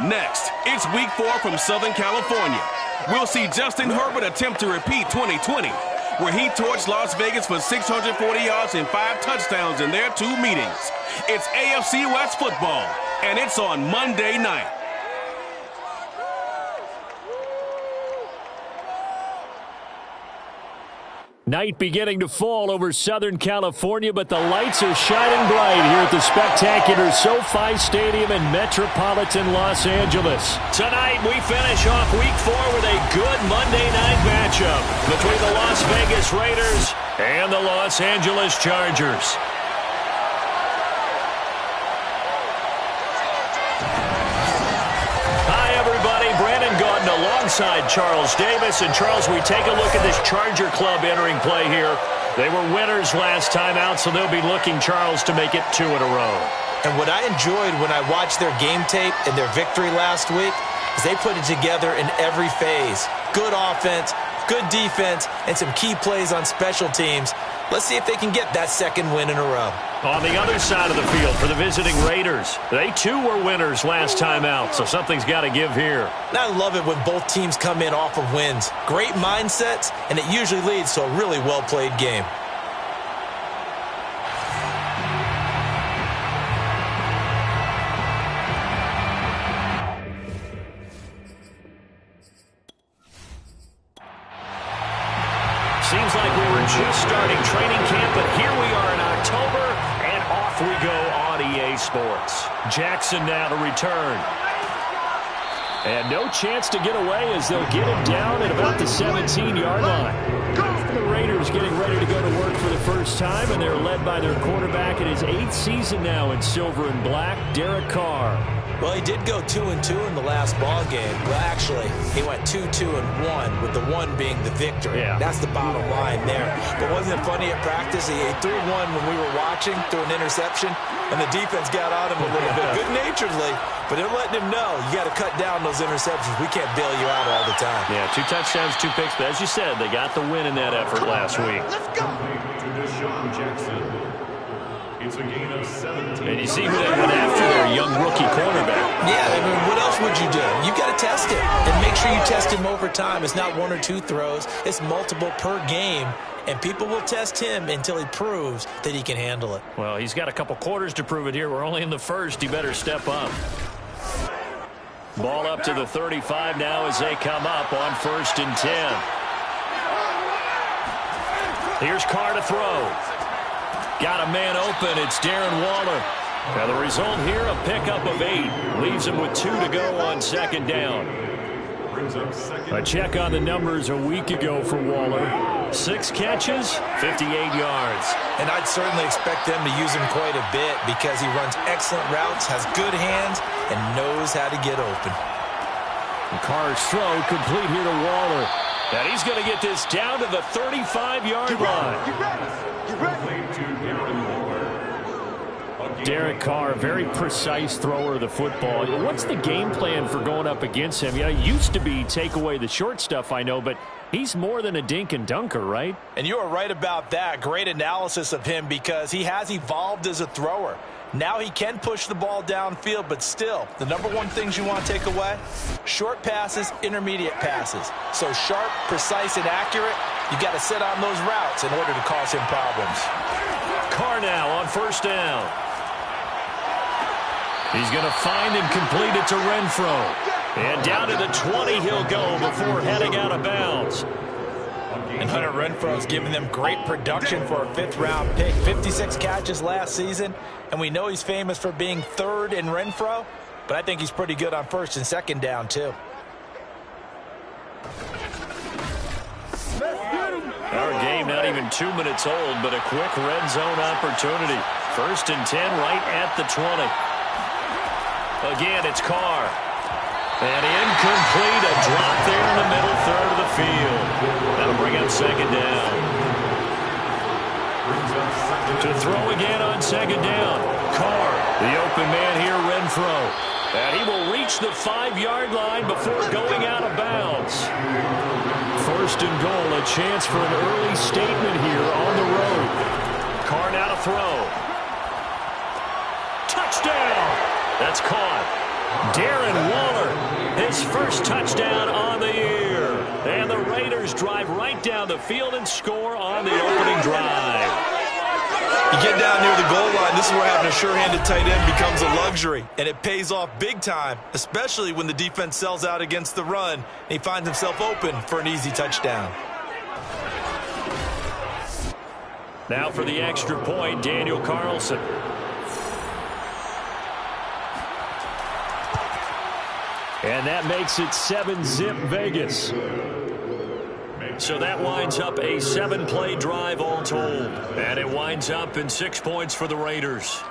Next, it's Week 4 from Southern California. We'll see Justin Herbert attempt to repeat 2020, where he torched Las Vegas for 640 yards and 5 touchdowns in their 2 meetings. It's AFC West football, and it's on Monday night. Night beginning to fall over Southern California, but the lights are shining bright here at the spectacular SoFi Stadium in metropolitan Los Angeles. Tonight, we finish off Week 4 with a good Monday night matchup between the Las Vegas Raiders and the Los Angeles Chargers. Alongside Charles Davis. And Charles, we take a look at this Charger club entering play here. They were winners last time out, so they'll be looking, Charles, to make it 2 in a row. And what I enjoyed when I watched their game tape and their victory last week is they put it together in every phase. Good offense, good defense, and some key plays on special teams. Let's see if they can get that 2nd win in a row. On the other side of the field for the visiting Raiders, they too were winners last time out, so something's got to give here. And I love it when both teams come in off of wins. Great mindsets, and it usually leads to a really well-played game. Seems like we were just starting training camp, but here we are in October, and off we go on EA Sports. Jackson now to return. And no chance to get away as they'll get him down at about the 17-yard line. The Raiders getting ready to go to work for the first time, and they're led by their quarterback in his 8th season now in silver and black, Derek Carr. Well, he did go 2-2 in the last ball game. Well, actually, he went 2-2-1, with the 1 being the victory. Yeah. That's the bottom line there. But wasn't it funny at practice? He threw one when we were watching, threw an interception, and the defense got on him a little bit, good-naturedly. But they're letting him know, you got to cut down those interceptions. We can't bail you out all the time. Yeah, 2 touchdowns, 2 picks. But as you said, they got the win in that effort last week. Let's go. To Deshaun Jackson. It's a gain of 17. And you see who they went after, their young rookie cornerback. Yeah, I mean, what else would you do? You've got to test it. And make sure you test him over time. It's not 1 or 2 throws. It's multiple per game. And people will test him until he proves that he can handle it. Well, he's got a couple quarters to prove it here. We're only in the first. He better step up. Ball up to the 35 now as they come up on 1st and 10. Here's Carr to throw. Got a man open. It's Darren Waller. Now the result here, a pickup of 8. Leaves him with 2 to go on 2nd down. A check on the numbers a week ago for Waller. 6 catches, 58 yards. And I'd certainly expect them to use him quite a bit because he runs excellent routes, has good hands, and knows how to get open. And Carr's throw complete here to Waller. And he's going to get this down to the 35-yard line. Derek Carr, very precise thrower of the football. What's the game plan for going up against him? You know, it used to be take away the short stuff, I know, but he's more than a dink and dunker, right? And you are right about that. Great analysis of him because he has evolved as a thrower. Now he can push the ball downfield, but still, the number 1 things you want to take away, short passes, intermediate passes. So sharp, precise, and accurate, you got to sit on those routes in order to cause him problems. Carr now on 1st down. He's going to find and complete it to Renfro. And down to the 20 he'll go before heading out of bounds. And Hunter Renfro's giving them great production for a 5th-round pick. 56 catches last season, and we know he's famous for being 3rd in Renfro, but I think he's pretty good on 1st and 2nd down, too. Our game not even 2 minutes old, but a quick red zone opportunity. 1st and 10 right at the 20. Again, it's Carr. And incomplete, a drop there in the middle 3rd of the field. That'll bring up 2nd down. To throw again on 2nd down. Carr, the open man here, Renfro. And he will reach the 5-yard line before going out of bounds. 1st and goal, a chance for an early statement here on the road. Carr now to throw. Touchdown! That's caught. Darren Waller, his first touchdown on the year. And the Raiders drive right down the field and score on the opening drive. You get down near the goal line, this is where having a sure-handed tight end becomes a luxury, and it pays off big time, especially when the defense sells out against the run, and he finds himself open for an easy touchdown. Now for the extra point, Daniel Carlson. And that makes it 7-zip Vegas. So that winds up a 7-play drive all told. And it winds up in 6 points for the Raiders.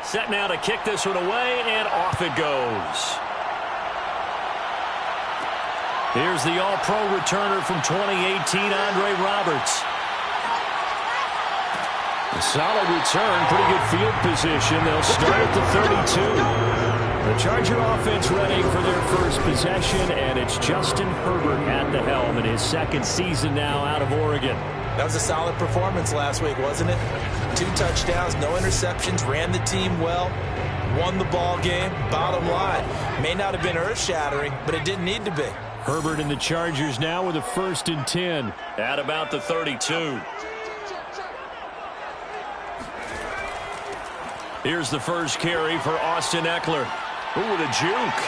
Set now to kick this one away, and off it goes. Here's the All-Pro returner from 2018, Andre Roberts. A solid return, pretty good field position. They'll start at the 32. The Charger offense ready for their first possession, and it's Justin Herbert at the helm in his second season now out of Oregon. That was a solid performance last week, wasn't it? 2 touchdowns, no interceptions, ran the team well, won the ball game. Bottom line, may not have been earth-shattering, but it didn't need to be. Herbert and the Chargers now with a 1st and 10 at about the 32. Here's the first carry for Austin Eckler. Ooh, with a juke.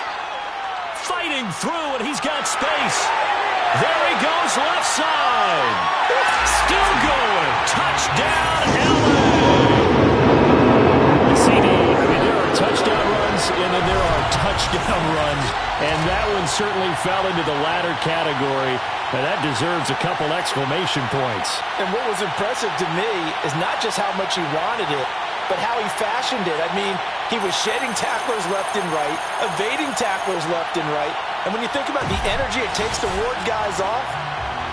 Fighting through, and he's got space. There he goes, left side. Still going. Touchdown, LA. CD, I mean, there are touchdown runs, and then there are touchdown runs. And that one certainly fell into the latter category. And that deserves a couple exclamation points. And what was impressive to me is not just how much he wanted it, but how he fashioned it. I mean, he was shedding tacklers left and right, evading tacklers left and right. And when you think about the energy it takes to ward guys off,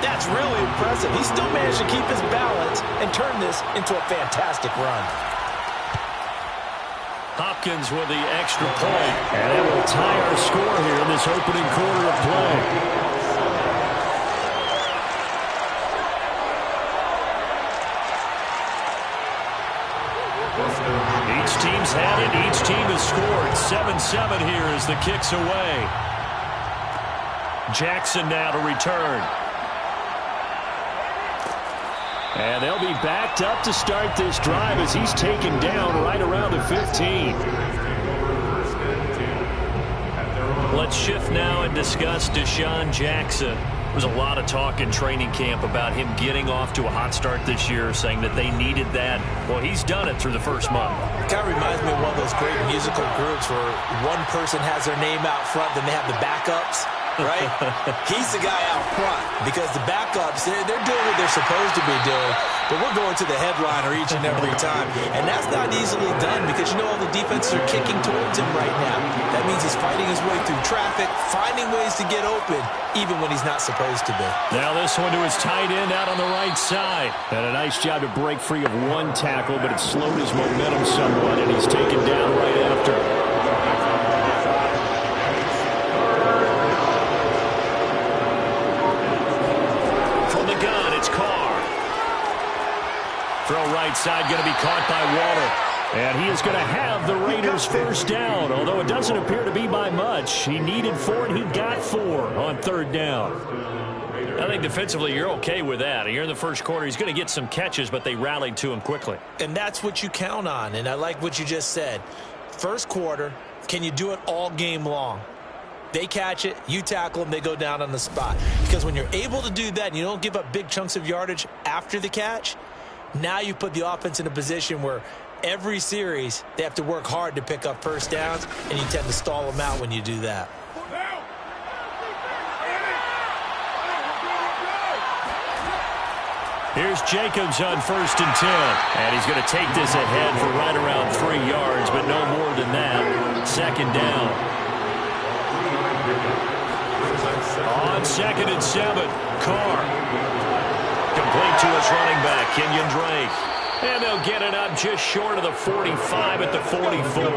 that's really impressive. He still managed to keep his balance and turn this into a fantastic run. Hopkins with the extra point. And it will tie our score here in this opening quarter of play. Each team's had it. Each team has scored. 7-7 here as the kick's away. Jackson now to return. And they'll be backed up to start this drive as he's taken down right around the 15. Let's shift now and discuss Deshaun Jackson. There was a lot of talk in training camp about him getting off to a hot start this year, saying that they needed that. Well, he's done it through the first month. It kind of reminds me of one of those great musical groups where one person has their name out front, then they have the backups, right? He's the guy out front because the backups, they're doing what they're supposed to be doing, but we're going to the headliner each and every time. And that's not easily done because you know all the defenses are kicking towards him right now. That means he's fighting his way through traffic, finding ways to get open, even when he's not supposed to be. Now this one to his tight end out on the right side. And a nice job to break free of one tackle, but it slowed his momentum somewhat, and he's taken down right after. From the gun, it's Carr. Throw right side, going to be caught by Waller. And he is going to have the Raiders first down, although it doesn't appear to be by much. He needed 4, and he got 4 on 3rd down. I think defensively you're okay with that. Here in the first quarter, he's going to get some catches, but they rallied to him quickly. And that's what you count on, and I like what you just said. First quarter, can you do it all game long? They catch it, you tackle them, they go down on the spot. Because when you're able to do that and you don't give up big chunks of yardage after the catch, now you put the offense in a position where every series, they have to work hard to pick up first downs, and you tend to stall them out when you do that. Here's Jacobs on 1st and 10. And he's going to take this ahead for right around 3 yards, but no more than that. 2nd down. On 2nd and 7, Carr. Complete to his running back, Kenyon Drake. And they'll get it up just short of the 45 at the 44.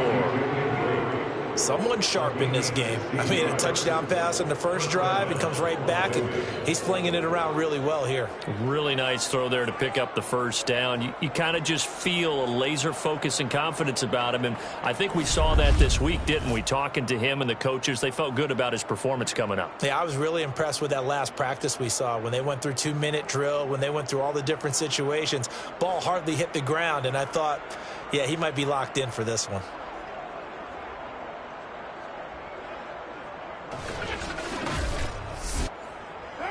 Someone sharp in this game. I mean, a touchdown pass on the first drive. He comes right back, and he's flinging it around really well here. Really nice throw there to pick up the first down. You kind of just feel a laser focus and confidence about him, and I think we saw that this week, didn't we? Talking to him and the coaches, they felt good about his performance coming up. Yeah, I was really impressed with that last practice we saw when they went through 2-minute drill, when they went through all the different situations. Ball hardly hit the ground, and I thought, yeah, he might be locked in for this one.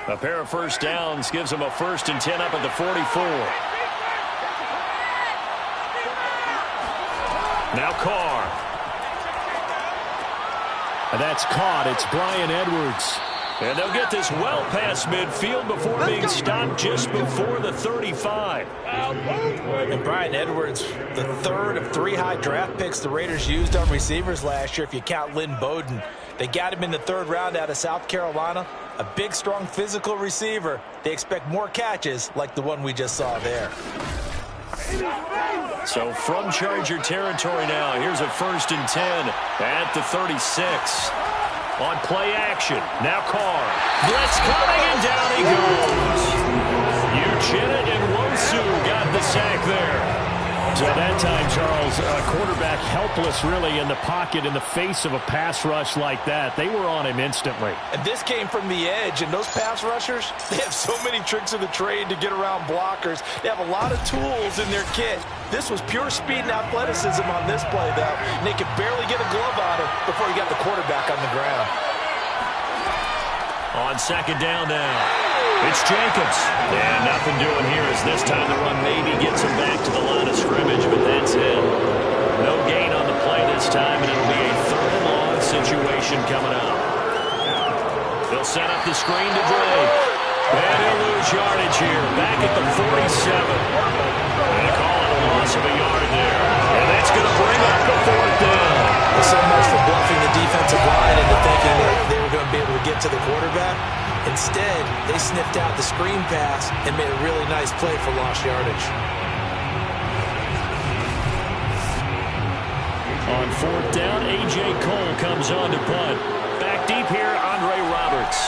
A pair of first downs gives him a 1st and 10 up at the 44. Now Carr. And that's caught. It's Bryan Edwards. And they'll get this well past midfield before being stopped just before the 35. And Bryan Edwards, the third of 3 high draft picks the Raiders used on receivers last year, if you count Lynn Bowden. They got him in the 3rd round out of South Carolina. A big, strong, physical receiver. They expect more catches like the one we just saw there. So from Charger territory now, here's a 1st and 10 at the 36. On play action, now Carr. Blitz coming, and down he goes. Uchenna and Nwosu got the sack there. So that time, Charles, a quarterback helpless really in the pocket in the face of a pass rush like that. They were on him instantly. And this came from the edge, and those pass rushers, they have so many tricks of the trade to get around blockers. They have a lot of tools in their kit. This was pure speed and athleticism on this play, though. And they could barely get a glove on him before he got the quarterback on the ground. On 2nd down now, it's Jacobs. And nothing doing here as this time the run maybe gets him back to the line of scrimmage, but that's it. No gain on the play this time, and it'll be a 3rd and long situation coming up. They'll set up the screen to Drake. And he'll lose yardage here, back at the 47. And call it a loss of a yard there. And that's going to bring up the 4th down. So much for bluffing the defensive line into thinking that they were going to be able to get to the quarterback. Instead, they sniffed out the screen pass and made a really nice play for lost yardage. On 4th down, A.J. Cole comes on to punt. Back deep here, Andre Roberts.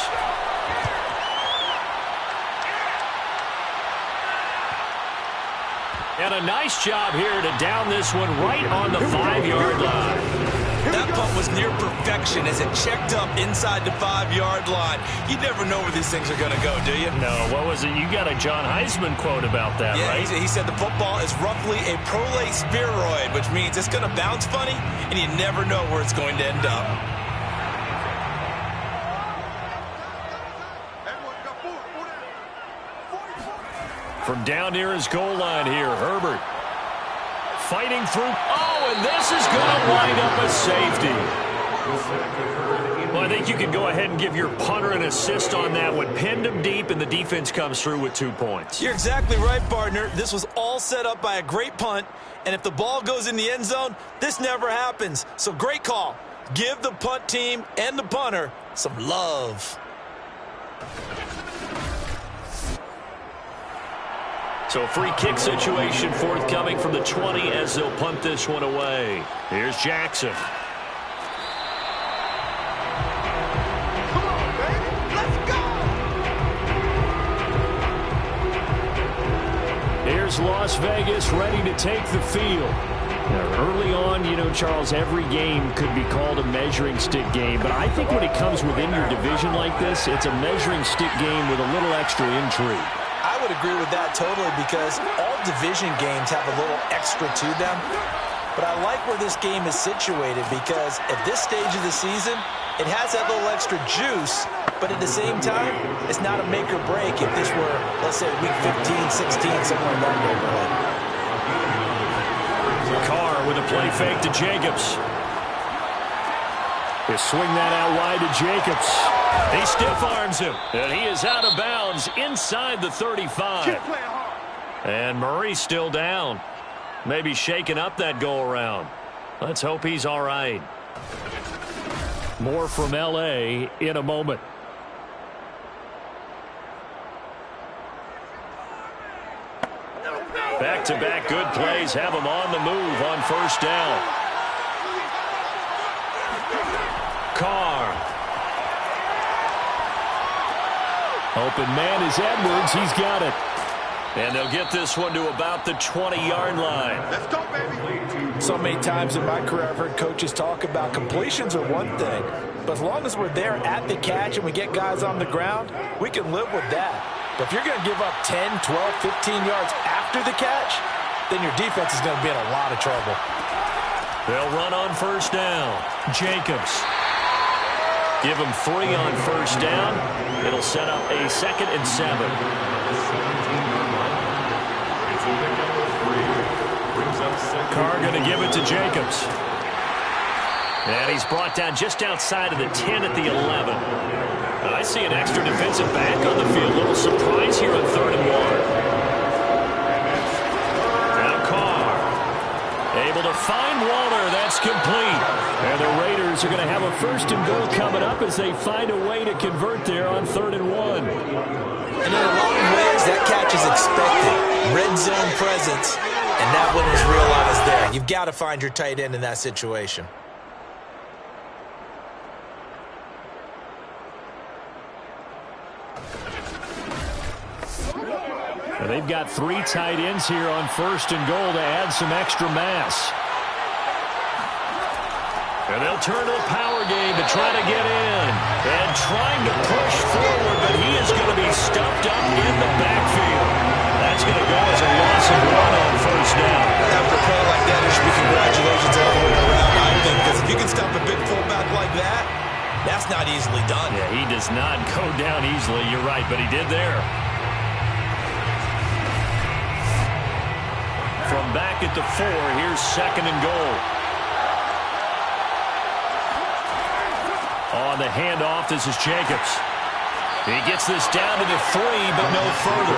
And a nice job here to down this one right on the 5-yard line. That punt was near perfection as it checked up inside the 5-yard line. You never know where these things are going to go, do you? No, what was it? You got a John Heisman quote about that, yeah, right? He said the football is roughly a prolate spheroid, which means it's going to bounce funny, and you never know where it's going to end up. From down near his goal line here, Herbert fighting through. Oh, and this is going to wind up a safety. Well, I think you can go ahead and give your punter an assist on that one. Pinned him deep, and the defense comes through with 2 points. You're exactly right, partner. This was all set up by a great punt, and if the ball goes in the end zone, this never happens. So great call. Give the punt team and the punter some love. So a free kick situation forthcoming from the 20 as they'll punt this one away. Here's Jackson. Come on, baby. Let's go. Here's Las Vegas ready to take the field. Now, early on, you know, Charles, every game could be called a measuring stick game, but I think when it comes within your division like this, it's a measuring stick game with a little extra intrigue. I would agree with that totally because all division games have a little extra to them. But I like where this game is situated because at this stage of the season, it has that little extra juice, but at the same time, it's not a make or break if this were, let's say, week 15, 16, somewhere in that neighborhood. Carr with a play fake to Jacobs. They swing that out wide to Jacobs. He stiff arms him, and he is out of bounds inside the 35. And Murray's still down. Maybe shaking up that go-around. Let's hope he's all right. More from L.A. in a moment. Back-to-back good plays have him on the move on 1st down. Open man is Edwards. He's got it. And they'll get this one to about the 20-yard line. Let's go, baby. So many times in my career I've heard coaches talk about completions are one thing, but as long as we're there at the catch and we get guys on the ground, we can live with that. But if you're going to give up 10, 12, 15 yards after the catch, then your defense is going to be in a lot of trouble. They'll run on first down. Jacobs. Give them 3 on first down. It'll set up a 2nd and 7. Carr going to give it to Jacobs. And he's brought down just outside of the 10 at the 11. I see an extra defensive back on the field. Little surprise here on 3rd and 1. Now Carr. Able to find Waller. That's complete. And the Raiders are going to have a 1st and goal coming up as they find a way to convert there on 3rd and 1. And in a lot of ways, that catch is expected. Red zone presence, and that one was realized there. You've got to find your tight end in that situation. And they've got 3 tight ends here on 1st and goal to add some extra mass. And they'll turn to the power game to try to get in. And trying to push forward, but he is going to be stuffed up in the backfield. That's going to go as a loss of 1 on first down. After a play like that, there should be congratulations all the way around, I think, because if you can stop a big fullback like that, that's not easily done. Yeah, he does not go down easily. You're right, but he did there. From back at the 4, here's 2nd and goal. On the handoff, this is Jacobs. He gets this down to the 3, but no further.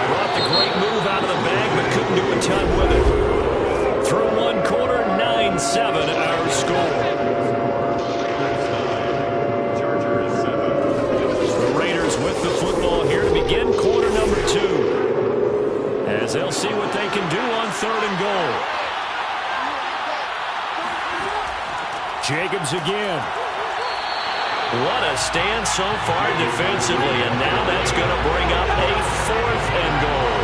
Brought the great move out of the bag, but couldn't do a ton with it. Through 1 quarter, 9-7 our score. The Raiders with the football here to begin quarter number 2. As they'll see what they can do on 3rd and goal. Jacobs again. What a stand so far defensively, and now that's going to bring up a 4th and goal.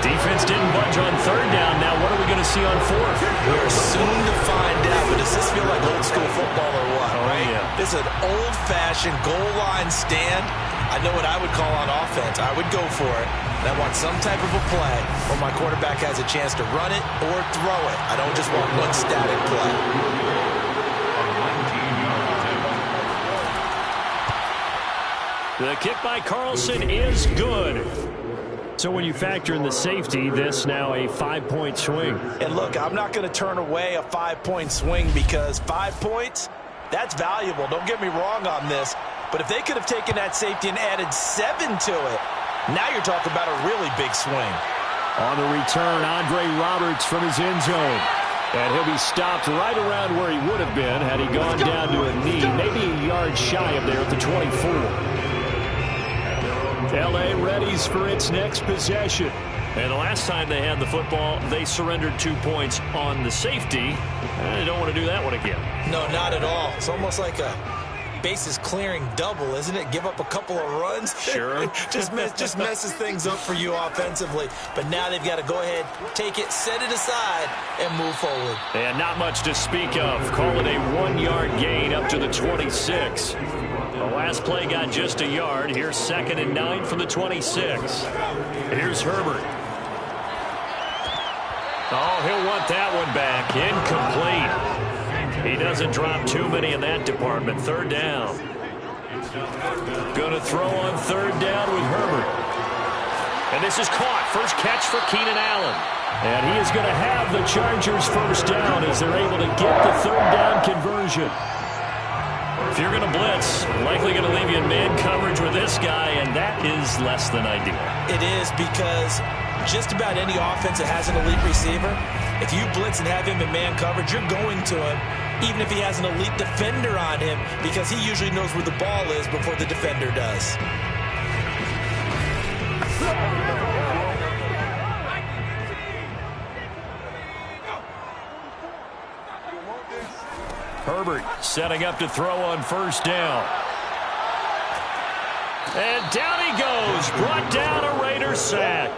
Defense didn't budge on 3rd down. Now what are we going to see on 4th? We're soon to find out, but does this feel like old school football or what, right? Yeah. This is an old-fashioned goal line stand. I know what I would call on offense. I would go for it, and I want some type of a play where my quarterback has a chance to run it or throw it. I don't just want one static play. The kick by Carlson is good. So when you factor in the safety, this now a 5-point swing. And look, I'm not going to turn away a 5-point swing because 5 points, that's valuable. Don't get me wrong on this. But if they could have taken that safety and added 7 to it, now you're talking about a really big swing. On the return, Andre Roberts from his end zone. And he'll be stopped right around where he would have been had he gone down to a knee, maybe a yard shy of there at the 24. L.A. readies for its next possession. And the last time they had the football, they surrendered 2 points on the safety. They don't want to do that one again. No, not at all. It's almost like a bases clearing double, isn't it? Give up a couple of runs. Sure. just messes things up for you offensively. But now they've got to go ahead, take it, set it aside, and move forward. And not much to speak of. Call it a 1-yard gain up to the 26. The last play got just a yard. Here's 2nd and 9 from the 26. Here's Herbert. Oh, he'll want that one back. Incomplete. He doesn't drop too many in that department. 3rd down. Going to throw on 3rd down with Herbert. And this is caught. First catch for Keenan Allen. And he is going to have the Chargers 1st down as they're able to get the 3rd down conversion. If you're going to blitz, likely going to leave you in man coverage with this guy, and that is less than ideal. It is, because just about any offense that has an elite receiver, if you blitz and have him in man coverage, you're going to him, even if he has an elite defender on him, because he usually knows where the ball is before the defender does. Herbert setting up to throw on 1st down. And down he goes. Brought down a Raiders sack.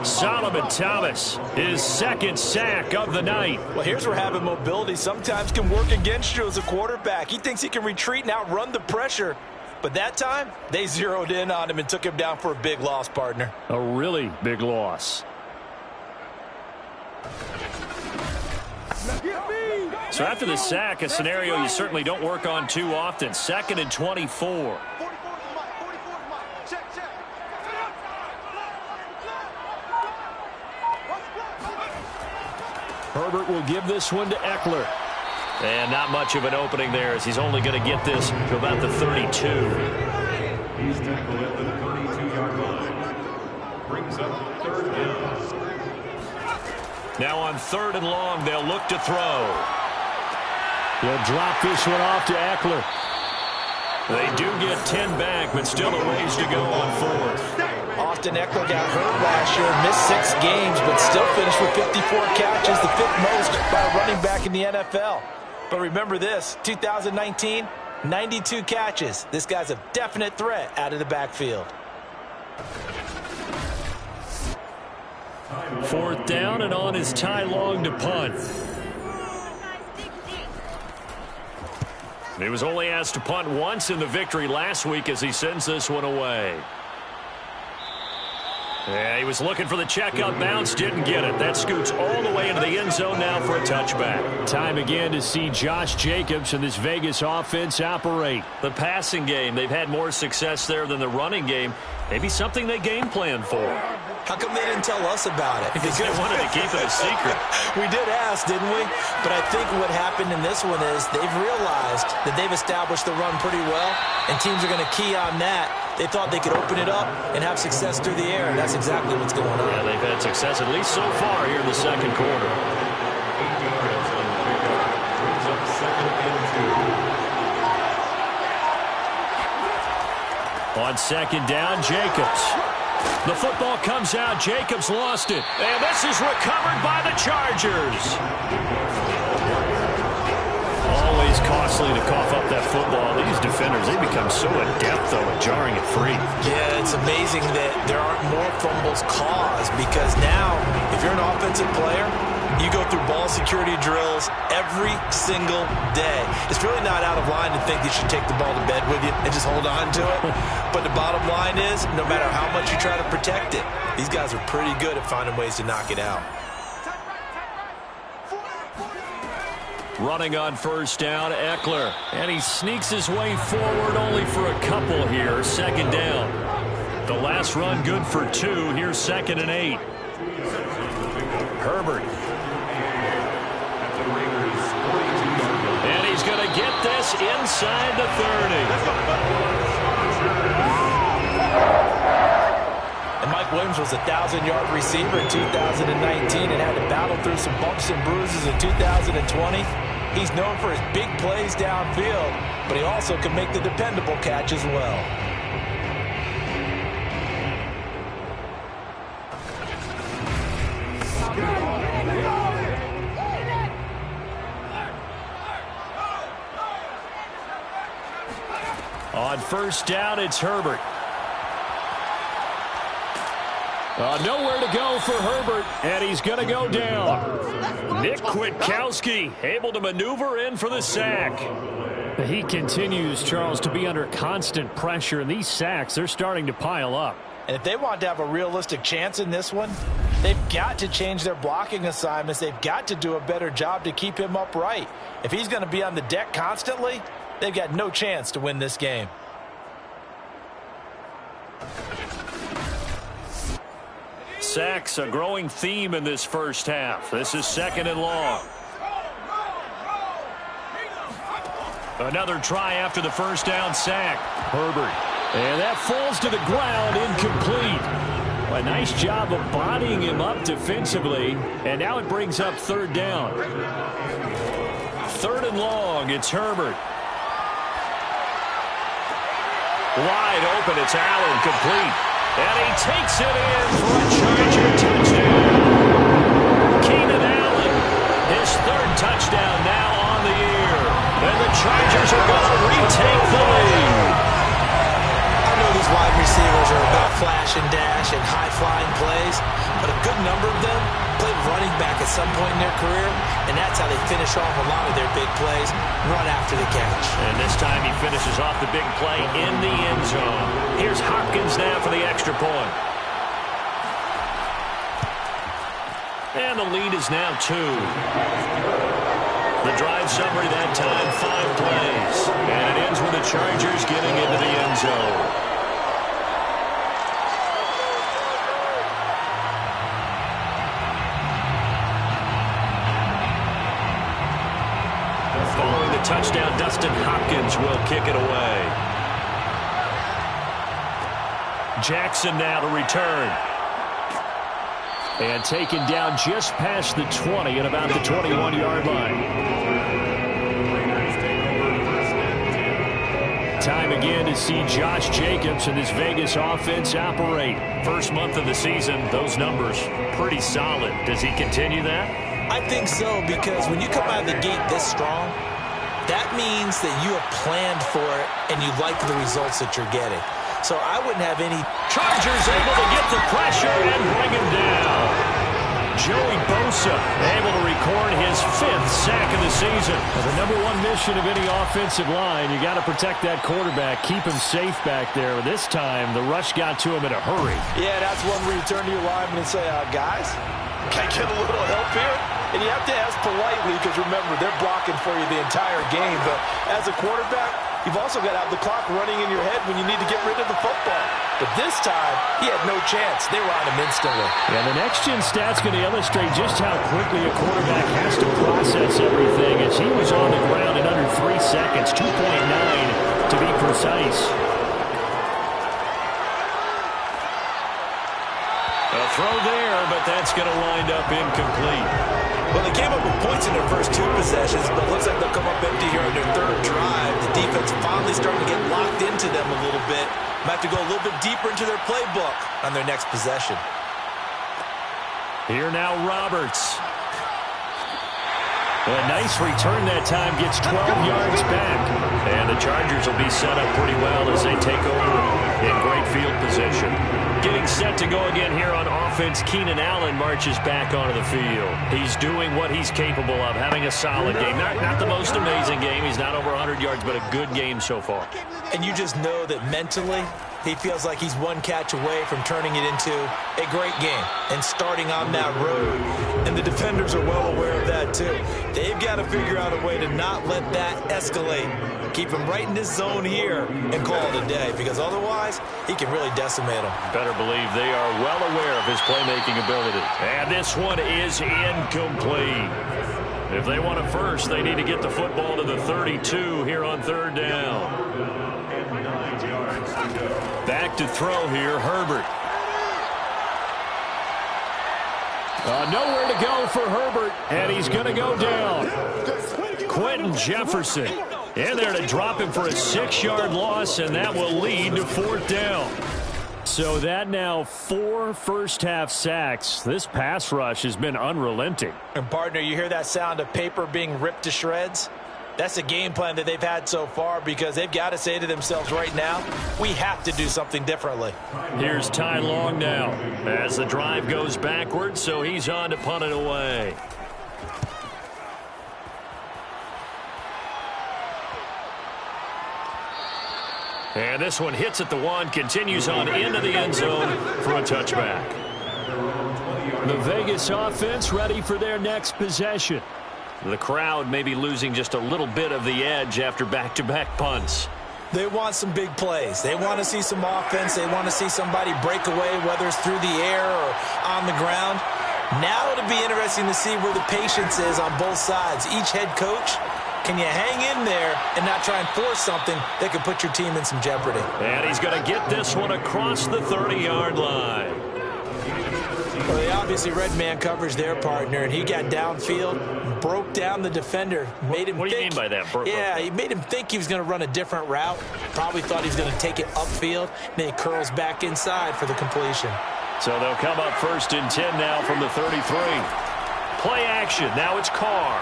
Solomon Thomas, his second sack of the night. Well, here's where having mobility sometimes can work against you as a quarterback. He thinks he can retreat and outrun the pressure. But that time, they zeroed in on him and took him down for a big loss, partner. A really big loss. So after the sack, a scenario you certainly don't work on too often. 2nd and 24. Herbert will give this one to Eckler. And not much of an opening there as he's only going to get this to about the 32. He's tackled at the 32-yard line. Brings up 3rd down. Now on 3rd and long, they'll look to throw. He'll drop this one off to Eckler. They do get 10 back, but still a ways to go on 4th. Austin Eckler got hurt last year, missed 6 games, but still finished with 54 catches, the 5th most by a running back in the NFL. But remember this, 2019, 92 catches. This guy's a definite threat out of the backfield. 4th down, and on is Ty Long to punt. He was only asked to punt once in the victory last week as he sends this one away. Yeah, he was looking for the checkout bounce, didn't get it. That scoots all the way into the end zone now for a touchback. Time again to see Josh Jacobs and this Vegas offense operate. The passing game, they've had more success there than the running game. Maybe something they game plan for. How come they didn't tell us about it? Because they wanted to keep it a secret. We did ask, didn't we? But I think what happened in this one is they've realized that they've established the run pretty well, and teams are going to key on that. They thought they could open it up and have success through the air, and that's exactly what's going on. Yeah, they've had success at least so far here in the second quarter. 8 yards on the pickup. Brings up 2nd and 2. On 2nd down, Jacobs. The football comes out. Jacobs lost it. And this is recovered by the Chargers. Always costly to cough up that football. These defenders, they become so adept, though, at jarring it free. Yeah, it's amazing that there aren't more fumbles caused because now, if you're an offensive player, you go through ball security drills every single day. It's really not out of line to think you should take the ball to bed with you and just hold on to it. But the bottom line is, no matter how much you try to protect it, these guys are pretty good at finding ways to knock it out. Running on 1st down, Eckler. And he sneaks his way forward only for a couple here. 2nd down. The last run good for 2. Here's 2nd and 8. Herbert. And he's going to get this inside the 30. And Mike Williams was a 1,000-yard receiver in 2019 and had to battle through some bumps and bruises in 2020. He's known for his big plays downfield, but he also can make the dependable catch as well. On 1st down, it's Herbert. Nowhere to go for Herbert, and he's going to go down. Nick Kwiatkowski able to maneuver in for the sack. He continues, Charles, to be under constant pressure, and these sacks, they're starting to pile up. And if they want to have a realistic chance in this one, they've got to change their blocking assignments. They've got to do a better job to keep him upright. If he's going to be on the deck constantly, they've got no chance to win this game. Sacks, a growing theme in this first half. This is 2nd and long. Another try after the 1st down sack. Herbert. And that falls to the ground, incomplete. A nice job of bodying him up defensively. And now it brings up 3rd down. 3rd and long, it's Herbert. Wide open, it's Allen, complete. And he takes it in for a Charger touchdown. Keenan Allen, his 3rd touchdown now on the year. And the Chargers are going to retake the lead. I know this flash and dash and high-flying plays, but a good number of them played running back at some point in their career, and that's how they finish off a lot of their big plays, run after the catch. And this time he finishes off the big play in the end zone. Here's Hopkins now for the extra point. And the lead is now 2. The drive summary that time, 5 plays. And it ends with the Chargers getting into the end zone. Following the touchdown, Dustin Hopkins will kick it away. Jackson now to return. And taken down just past the 20 at about the 21-yard line. Time again to see Josh Jacobs and this Vegas offense operate. First month of the season, those numbers pretty solid. Does he continue that? I think so, because when you come out of the gate this strong, that means that you have planned for it and you like the results that you're getting. So I wouldn't have any... Chargers able to get the pressure and bring him down. Joey Bosa able to record his 5th sack of the season. Well, the number one mission of any offensive line, you got to protect that quarterback, keep him safe back there. This time, the rush got to him in a hurry. Yeah, that's one where you turn to your lineman and say, guys, can I get a little help here? And you have to ask politely because, remember, they're blocking for you the entire game. But as a quarterback, you've also got to have the clock running in your head when you need to get rid of the football. But this time, he had no chance. They were on him instantly. Yeah, the next-gen stat's going to illustrate just how quickly a quarterback has to process everything, as he was on the ground in under 3 seconds, 2.9 to be precise. A throw there, but that's going to wind up incomplete. Well, they came up with points in their first 2 possessions, but it looks like they'll come up empty here on their 3rd drive. The defense finally starting to get locked into them a little bit. Might have to go a little bit deeper into their playbook on their next possession. Here now Roberts. A nice return that time, gets 12 yards back. And the Chargers will be set up pretty well as they take over in great field position. Getting set to go again here on offense, Keenan Allen marches back onto the field. He's doing what he's capable of, having a solid game. Not the most amazing game. He's not over 100 yards, but a good game so far. And you just know that mentally, he feels like he's one catch away from turning it into a great game and starting on that road. And the defenders are well aware of that, too. They've got to figure out a way to not let that escalate. Keep him right in this zone here and call it a day, because otherwise, he can really decimate them. Better believe they are well aware of his playmaking ability. And this one is incomplete. If they want a first, they need to get the football to the 32 here on 3rd down. Back to throw here, Herbert. Nowhere to go for Herbert, and he's going to go down. Quentin Jefferson in there to drop him for a 6-yard loss, and that will lead to 4th down. So that now 4 first-half sacks. This pass rush has been unrelenting. And, partner, you hear that sound of paper being ripped to shreds? That's the game plan that they've had so far, because they've got to say to themselves right now, we have to do something differently. Here's Ty Long now as the drive goes backwards, so he's on to punt it away. And this one hits at the 1, continues on into the end zone for a touchback. The Vegas offense ready for their next possession. The crowd may be losing just a little bit of the edge after back-to-back punts. They want some big plays. They want to see some offense. They want to see somebody break away, whether it's through the air or on the ground. Now it'll be interesting to see where the patience is on both sides. Each head coach, can you hang in there and not try and force something that could put your team in some jeopardy? And he's going to get this one across the 30-yard line. Well, they obviously red man coverage their partner, and he got downfield, broke down the defender, made him What do you mean by that? Yeah, he made him think he was going to run a different route. Probably thought he was going to take it upfield. Then he curls back inside for the completion. So they'll come up 1st and 10 now from the 33. Play action. Now it's Carr.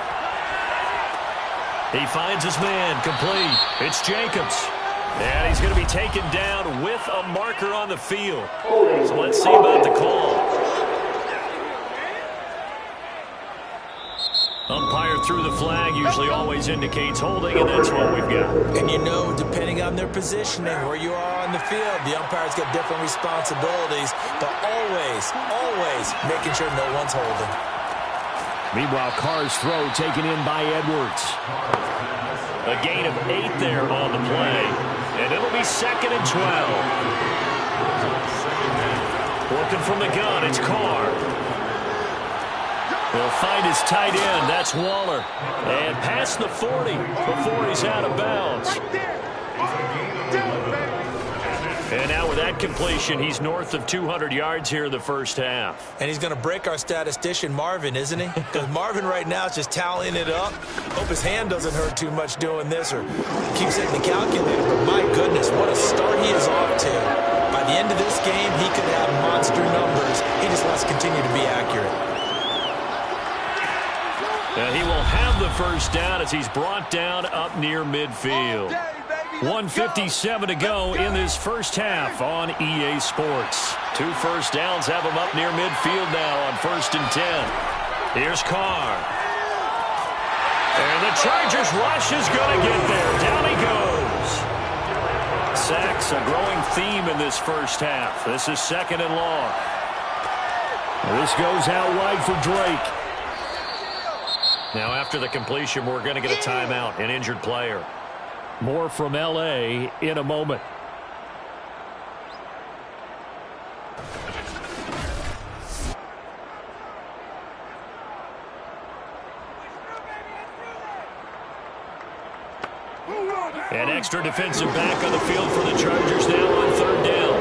He finds his man complete. It's Jacobs. And he's going to be taken down with a marker on the field. So let's see about the call. Umpire threw the flag, usually always indicates holding, and that's what we've got. And you know, depending on their positioning, where you are on the field, the umpires got different responsibilities, but always making sure no one's holding. Meanwhile, Carr's throw taken in by Edwards. A gain of 8 there on the play, and it'll be 2nd and 12. Working from the gun, it's Carr. They'll find his tight end. That's Waller. And past the 40 before he's out of bounds. And now with that completion, he's north of 200 yards here in the first half. And he's going to break our statistician, Marvin, isn't he? Because Marvin right now is just tallying it up. Hope his hand doesn't hurt too much doing this or keeps hitting the calculator. But my goodness, what a start he is off to. By the end of this game, he could have monster numbers. He just wants to continue to be accurate. And he will have the first down as he's brought down up near midfield. 1:57 to go in this first half on EA Sports. 2 first downs have him up near midfield now on 1st and 10. Here's Carr. And the Chargers rush is going to get there. Down he goes. Sacks, a growing theme in this first half. This is 2nd and long. This goes out wide for Drake. Now after the completion, we're going to get a timeout, an injured player. More from L.A. in a moment. An extra defensive back on the field for the Chargers now on 3rd down.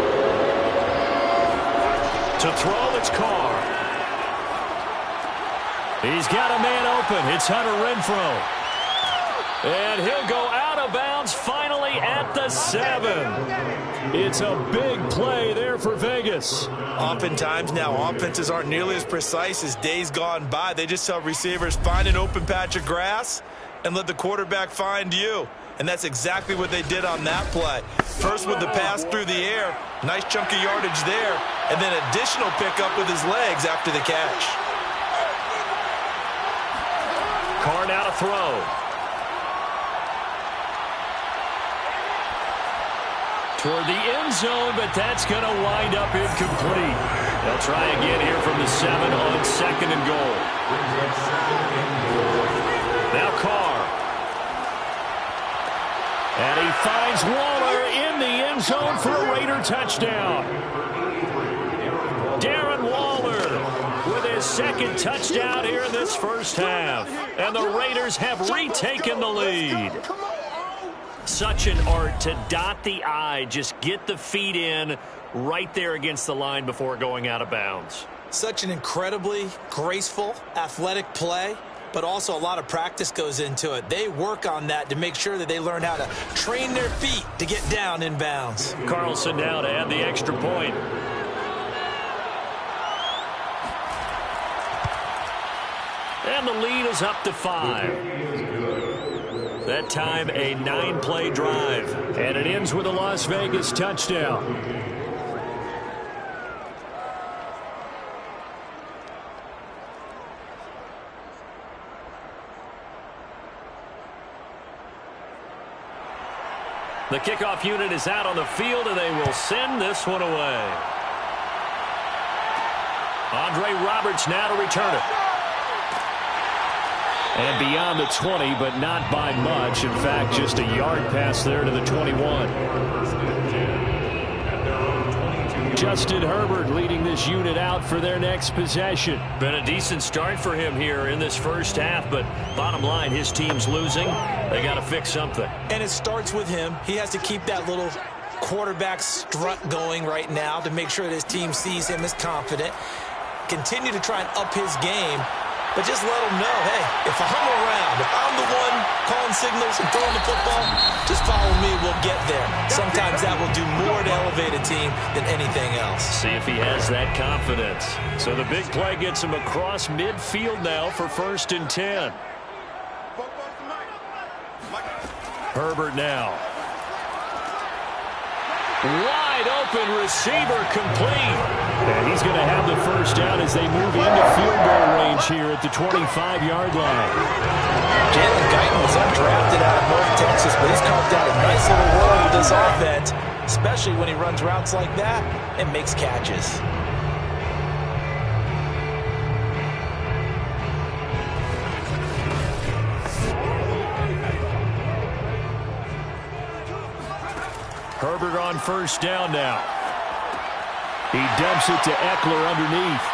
To throw, it's Carr. He's got a man open. It's Hunter Renfrow. And he'll go out of bounds finally at the 7. It's a big play there for Vegas. Oftentimes now, offenses aren't nearly as precise as days gone by. They just tell receivers, find an open patch of grass and let the quarterback find you. And that's exactly what they did on that play. First with the pass through the air, nice chunk of yardage there, and then additional pickup with his legs after the catch. Carr now to throw. Toward the end zone, but that's going to wind up incomplete. They'll try again here from the 7 on 2nd and goal. Now Carr. And he finds Waller in the end zone for a Raider touchdown. Darren Waller with his 2nd touchdown here in this first half. And the Raiders have retaken the lead. Such an art to dot the I, just get the feet in right there against the line before going out of bounds. Such an incredibly graceful, athletic play, but also a lot of practice goes into it. They work on that to make sure that they learn how to train their feet to get down in bounds. Carlson now to add the extra point. And the lead is up to 5. That time, a 9-play drive. And it ends with a Las Vegas touchdown. The kickoff unit is out on the field, and they will send this one away. Andre Roberts now to return it. And beyond the 20, but not by much. In fact, just a yard pass there to the 21. Justin Herbert leading this unit out for their next possession. Been a decent start for him here in this first half, but bottom line, his team's losing. They got to fix something. And it starts with him. He has to keep that little quarterback strut going right now to make sure that his team sees him as confident. Continue to try and up his game. But just let them know, hey, if I'm around, if I'm the one calling signals and throwing the football, just follow me, we'll get there. Sometimes that will do more to elevate a team than anything else. See if he has that confidence. So the big play gets him across midfield now for 1st and 10. Herbert now. Wide open receiver complete. And he's going to have the first down as they move into field goal range here at the 25-yard line. Jalen Guyton was undrafted out of North Texas, but he's carved out a nice little role with this offense, especially when he runs routes like that and makes catches. Herbert on first down now. He dumps it to Eckler underneath.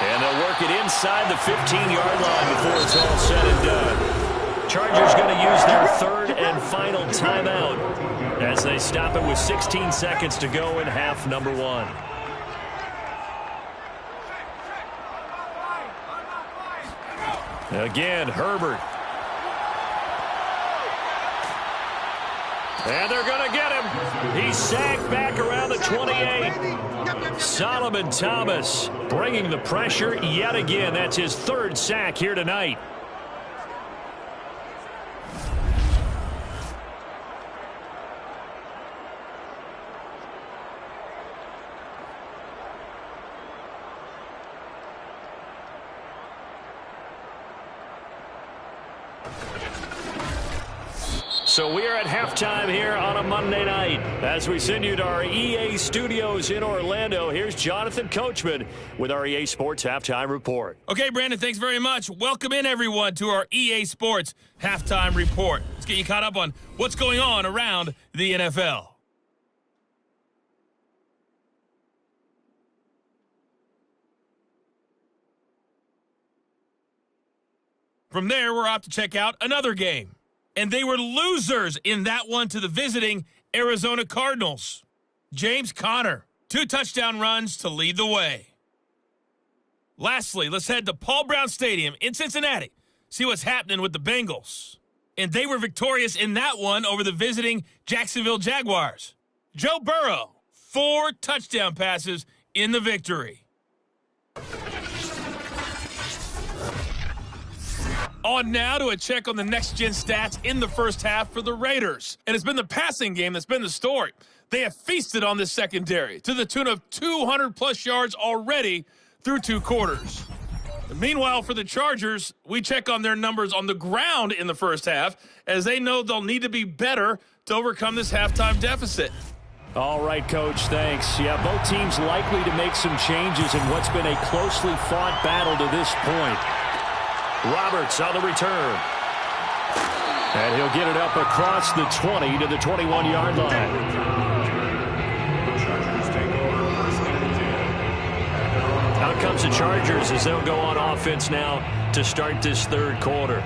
And they'll work it inside the 15-yard line before it's all said and done. Chargers going to use their third and final timeout as they stop it with 16 seconds to go in half number one. Again, Herbert. And they're going to get him. He's sacked back around the 28. Solomon Thomas bringing the pressure yet again. That's his third sack here tonight. So we are at halftime here on a Monday night. As we send you to our EA studios in Orlando, here's Jonathan Coachman with our EA Sports Halftime Report. Okay, Brandon, thanks very much. Welcome in, everyone, to our EA Sports Halftime Report. Let's get you caught up on what's going on around the NFL. From there, we're off to check out another game. And they were losers in that one to the visiting Arizona Cardinals. James Conner, 2 touchdown runs to lead the way. Lastly, let's head to Paul Brown Stadium in Cincinnati. See what's happening with the Bengals. And they were victorious in that one over the visiting Jacksonville Jaguars. Joe Burrow, 4 touchdown passes in the victory. On now to a check on the next-gen stats in the first half for the Raiders. And it's been the passing game that's been the story. They have feasted on this secondary to the tune of 200-plus yards already through 2 quarters. Meanwhile, for the Chargers, we check on their numbers on the ground in the first half as they know they'll need to be better to overcome this halftime deficit. All right, Coach, thanks. Yeah, both teams likely to make some changes in what's been a closely fought battle to this point. Roberts on the return. And he'll get it up across the 20 to the 21-yard line. The Chargers take over first and 10. Out comes the Chargers as they'll go on offense now to start this third quarter.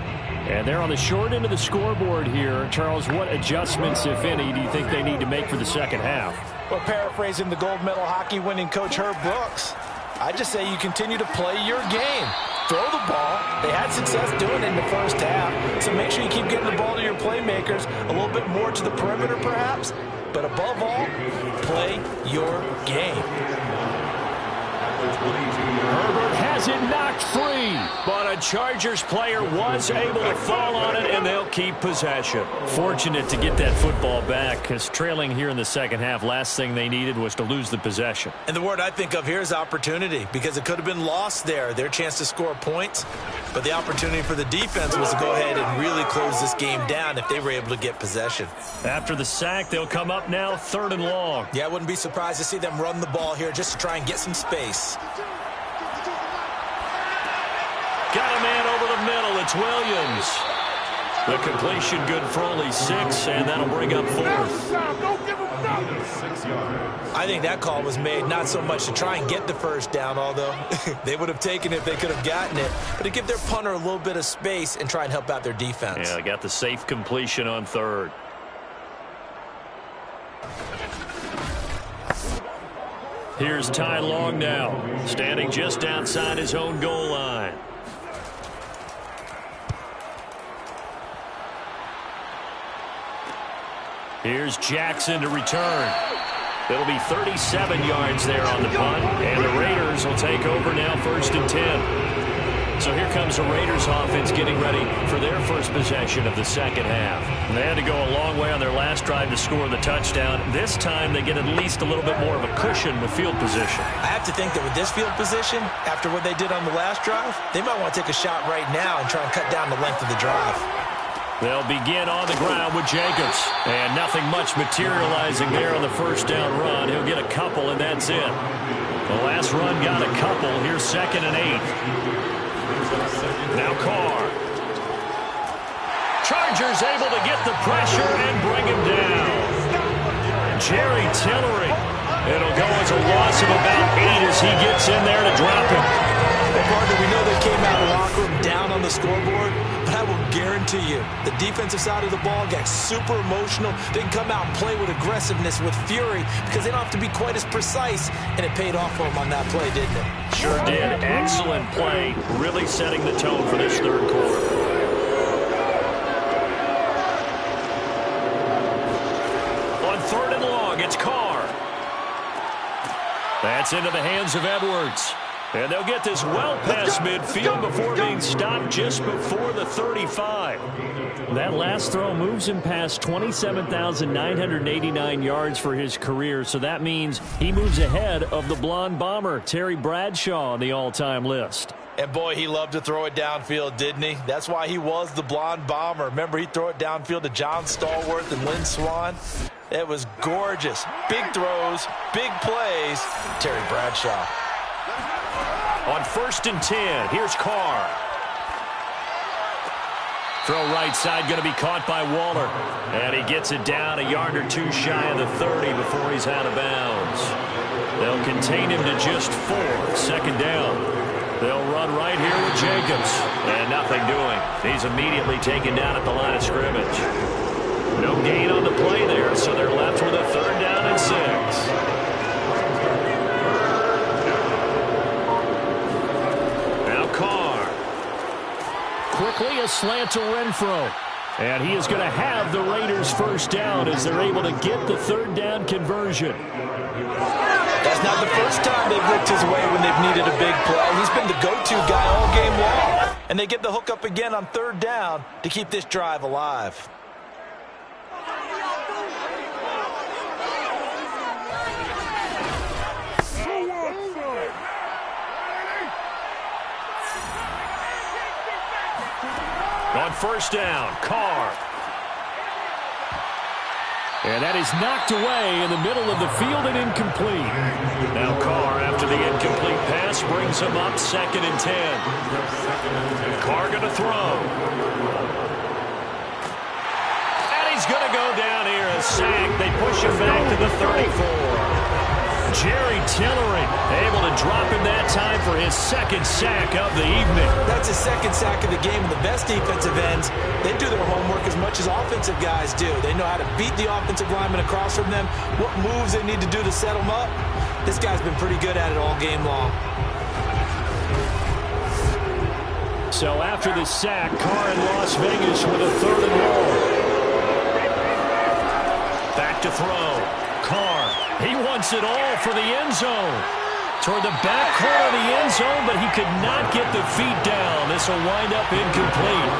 And they're on the short end of the scoreboard here. Charles, what adjustments, if any, do you think they need to make for the second half? Well, paraphrasing the gold medal hockey winning coach Herb Brooks, I just say you continue to play your game. Throw the ball. They had success doing it in the first half, so make sure you keep getting the ball to your playmakers, a little bit more to the perimeter perhaps, but above all, play your game. Herbert has it knocked free. But a Chargers player was able to fall on it, and they'll keep possession. Fortunate to get that football back, because trailing here in the second half, last thing they needed was to lose the possession. And the word I think of here is opportunity, because it could have been lost there, their chance to score points. But the opportunity for the defense was to go ahead and really close this game down if they were able to get possession. After the sack, they'll come up now 3rd and long. Yeah, I wouldn't be surprised to see them run the ball here just to try and get some space. Got a man over the middle. It's Williams. The completion good for only 6, and that'll bring up 4th. I think that call was made not so much to try and get the first down, although they would have taken it if they could have gotten it, but to give their punter a little bit of space and try and help out their defense. Yeah, they got the safe completion on 3rd. Here's Ty Long now, standing just outside his own goal line. Here's Jackson to return. It'll be 37 yards there on the punt, and the Raiders will take over now 1st and 10. So here comes the Raiders offense getting ready for their first possession of the second half. And they had to go a long way on their last drive to score the touchdown. This time they get at least a little bit more of a cushion with field position. I have to think that with this field position, after what they did on the last drive, they might want to take a shot right now and try and cut down the length of the drive. They'll begin on the ground with Jacobs. And nothing much materializing there on the first down run. He'll get a couple, and that's it. The last run got a couple. Here's 2nd and 8. Now Carr. Chargers able to get the pressure and bring him down. Jerry Tillery. It'll go as a loss of about 8 as he gets in there to drop him. Well, partner, we know they came out of the locker room down on the scoreboard, but I will guarantee you the defensive side of the ball got super emotional. They can come out and play with aggressiveness, with fury, because they don't have to be quite as precise, and it paid off for them on that play, didn't it? Sure did. Excellent play, really setting the tone for this third quarter. On 3rd and long, it's Carr. That's into the hands of Edwards. And they'll get this well past midfield before being stopped just before the 35. That last throw moves him past 27,989 yards for his career, so that means he moves ahead of the blonde bomber, Terry Bradshaw, on the all-time list. And boy, he loved to throw it downfield, didn't he? That's why he was the blonde bomber. Remember, he'd throw it downfield to John Stallworth and Lynn Swann. It was gorgeous. Big throws, big plays. Terry Bradshaw. On 1st and 10, here's Carr. Throw right side going to be caught by Waller. And he gets it down a yard or two shy of the 30 before he's out of bounds. They'll contain him to just 4. 2nd down. They'll run right here with Jacobs. And nothing doing. He's immediately taken down at the line of scrimmage. No gain on the play there, so they're left with a 3rd down and 6. Quickly a slant to Renfro. And he is going to have the Raiders first down as they're able to get the 3rd down conversion. That's not the first time they've looked his way when they've needed a big play. He's been the go-to guy all game long. And they get the hook up again on 3rd down to keep this drive alive. On 1st down, Carr. And that is knocked away in the middle of the field and incomplete. Now Carr, after the incomplete pass, brings him up 2nd and 10. Carr going to throw. And he's going to go down here, a sack. They push him back to the 34. Jerry Tillery able to drop him that time for his 2nd sack of the evening. That's his 2nd sack of the game. And the best defensive ends, they do their homework as much as offensive guys do. They know how to beat the offensive lineman across from them, what moves they need to do to set them up. This guy's been pretty good at it all game long. So after the sack, Carr in Las Vegas with a 3rd and long. Back to throw. Carr. He wants it all for the end zone. Toward the back corner of the end zone, but he could not get the feet down. This will wind up incomplete.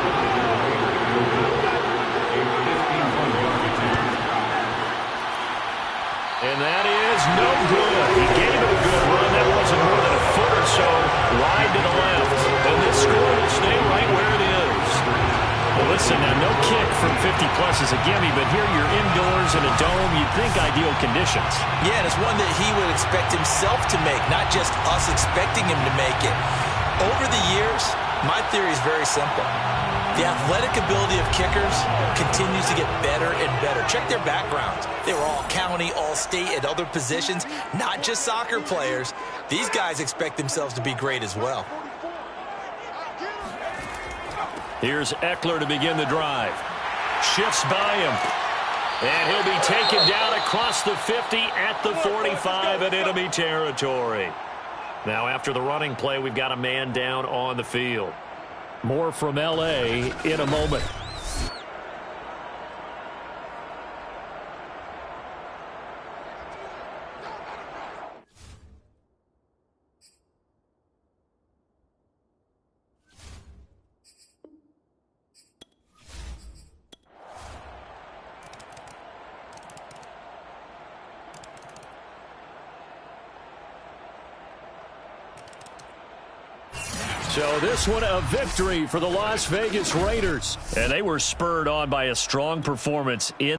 And that is no good. He gave it a good run. That wasn't more than a foot or so wide to the left. And this score will stay right where it is. Well, listen, now no kick from 50-plus is a gimme, but here you're indoors in a dome. You'd think ideal conditions. Yeah, and it's one that he would expect himself to make, not just us expecting him to make it. Over the years, my theory is very simple. The athletic ability of kickers continues to get better and better. Check their backgrounds. They were all county, all state, at other positions, not just soccer players. These guys expect themselves to be great as well. Here's Eckler to begin the drive. Shifts by him. And he'll be taken down across the 50 at the 45 in enemy territory. Now after the running play, we've got a man down on the field. More from L.A. in a moment. So this one a victory for the Las Vegas Raiders. And they were spurred on by a strong performance in